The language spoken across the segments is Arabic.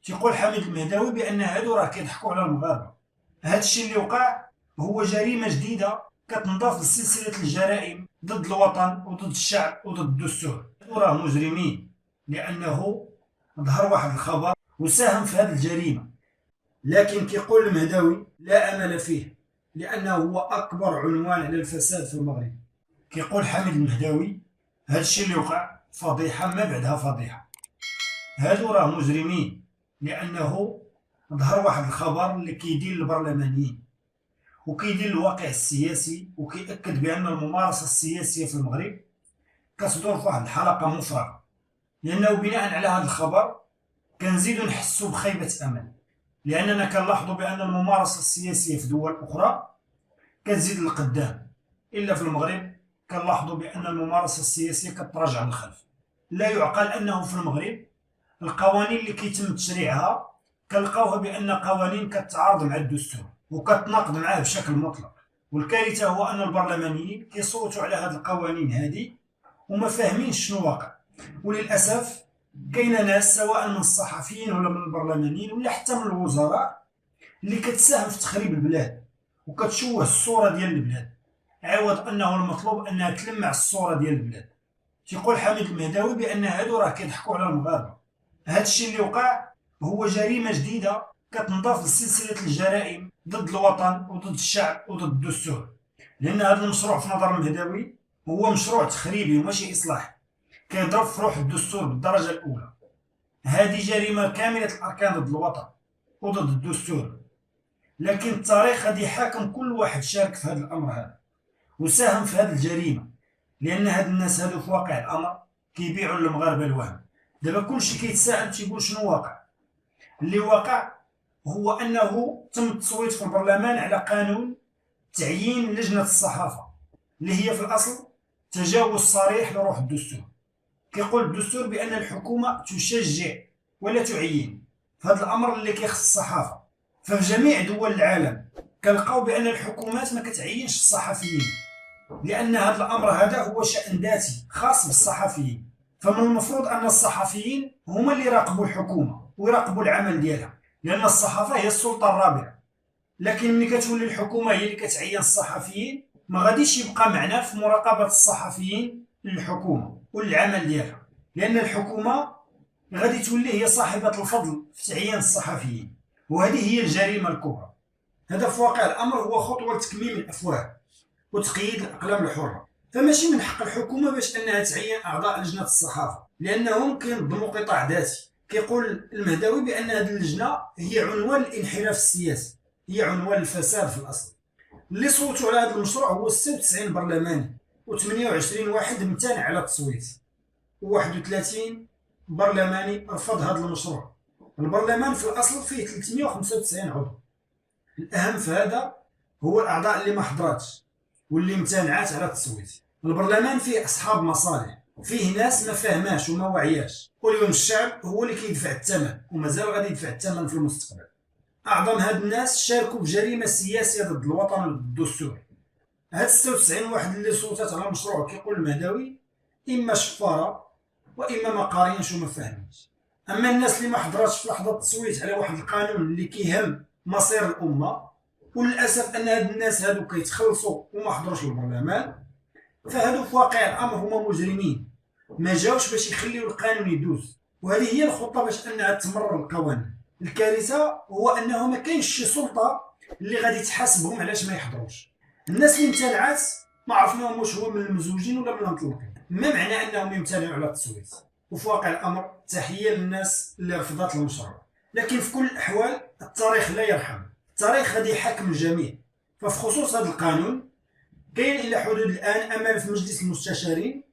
تيقول حميد المهداوي بان هادو راه كيضحكوا على المغاربه. هذا الشيء اللي وقع هو جريمه جديده كتنضاف لسلسله الجرائم ضد الوطن وضد الشعب وضد الدستور. هادو راه مجرمين لانه ظهر واحد الخبر وساهم في هذه الجريمه. لكن كيقول المهداوي لا امل فيه لانه هو اكبر عنوان على الفساد في المغرب. كيقول حميد المهداوي هذا الشيء اللي وقع فضيحه ما بعدها فضيحه. هادو راه مجرمين لانه ظهر واحد الخبر اللي كيدير البرلمانيين وكيدير الواقع السياسي وكيأكد بان الممارسه السياسيه في المغرب كتدور في واحد الحلقه مفرغه. لانه بناء على هذا الخبر كنزيدو نحسو بخيبه امل، لاننا كنلاحظوا بان الممارسه السياسيه في دول اخرى كتزيد للقدام، الا في المغرب كنلاحظوا بان الممارسه السياسيه كتراجع للخلف. لا يعقل انه في المغرب القوانين اللي كيتم تشريعها كنلقاوها بان قوانين كتعارض مع الدستور وكتناقض معاه بشكل مطلق. والكارثه هو ان البرلمانيين كيصوتوا على هذه القوانين هذه وما فاهمينش شنو واقع. وللاسف كاينه ناس سواء من الصحفيين ولا من البرلمانيين ولا حتى من الوزراء اللي كتساهم في تخريب البلاد وكتشوه الصوره ديال البلاد، عوض انه المطلوب انها تلمع الصوره ديال البلاد. تيقول حميد المهداوي بان هادو راه كيضحكوا على المغاربه. هذا الشيء اللي وقع هو جريمه جديده كتنضاف لسلسله الجرائم ضد الوطن وضد الشعب وضد الدستور. لان هذا المشروع في نظر المهداوي هو مشروع تخريبي وماشي اصلاحي، كيضرب في روح الدستور بالدرجه الاولى. هذه جريمه كامله الاركان ضد الوطن وضد الدستور. لكن التاريخ غادي يحاكم كل واحد شارك في هذا الامر هذا وساهم في هذه الجريمه، لان هاد الناس هادو في واقع الامر كيبيعوا للمغاربه الوهم. دابا كلشي كيتساءل تيقول شنو واقع. اللي واقع هو انه تم التصويت في البرلمان على قانون تعيين لجنه الصحافه اللي هي في الاصل تجاوز صريح لروح الدستور. كيقول الدستور بان الحكومه تشجع ولا تعين في هذا الامر اللي كيخص الصحافه. ففي جميع دول العالم كنلقاو بان الحكومات ما كتعينش الصحفيين، لان هذا الامر هذا هو شان ذاتي خاص بالصحفيين. فمن المفروض ان الصحفيين هما اللي يراقبوا الحكومه ويراقبوا العمل ديالها، لان الصحافه هي السلطه الرابعه. لكن ملي كتولي الحكومه هي اللي كتعين الصحفيين ما غاديش يبقى معنى في مراقبه الصحفيين للحكومه وللعمل ديالها، لان الحكومه غادي تولي هي صاحبه الفضل في تعيين الصحفيين، وهذه هي الجريمه الكبرى. هذا في واقع الامر هو خطوه لتكميم الافواه وتقييد الاقلام الحره. فماشي من حق الحكومه باش انها تعين اعضاء لجنه الصحافه لانهم كينظموا قطاع ذاتي. كيقول المهداوي بان هذه اللجنه هي عنوان الانحراف السياسي، هي عنوان الفساد في الاصل. اللي صوتوا على هذا المشروع هو 96 برلماني و28 واحد امتنع على التصويت، و31 برلماني رفض هذا المشروع. البرلمان في الاصل فيه 395 عضو. الاهم في هذا هو الاعضاء اللي ما حضراتش واللي امتنعات على التصويت. البرلمان فيه اصحاب مصالح، فيه ناس ما فاهماش وما وعياش، واليوم الشعب هو اللي كيدفع الثمن ومازال غادي يدفع الثمن في المستقبل. اعظم هاد الناس شاركوا بجريمه سياسيه ضد الوطن وضد الدستور. هاد 96 واحد اللي صوتات على المشروع كيقول المهداوي اما شفاره واما ما قاريينش وما فاهمينش. اما الناس اللي ما حضراتش في لحظه التصويت على واحد القانون اللي كيهم مصير الامه، وللاسف ان هاد الناس هادو كيتخلصوا وما حضروش للبرلمان، فهادو في واقع الامر هما مجرمين ما جاوش باش يخليو القانون يدوز. وهذه هي الخطه باش انها تمرر القوانين. الكارثه هو انه ما كاينش شي سلطه اللي غادي تحاسبهم علاش ما يحضروش. الناس اللي امتنعات ما عرفناهم واش هو من المزوجين ولا من المطلقين، ما معنى انهم يمتنعوا على التصويت. وفي واقع الامر تحيه للناس اللي رفضت المشروع. لكن في كل الاحوال التاريخ لا يرحم، التاريخ غادي يحاكم الجميع. ففي خصوص هذا القانون كاين الى حدود الان امل في مجلس المستشارين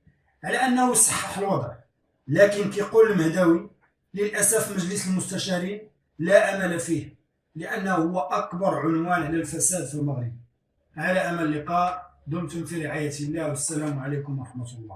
على انه يصحح الوضع. لكن كيقول المهداوي للاسف مجلس المستشارين لا امل فيه لانه هو اكبر عنوان على الفساد في المغرب. على امل اللقاء، دمتم في رعايه الله والسلام عليكم ورحمه الله.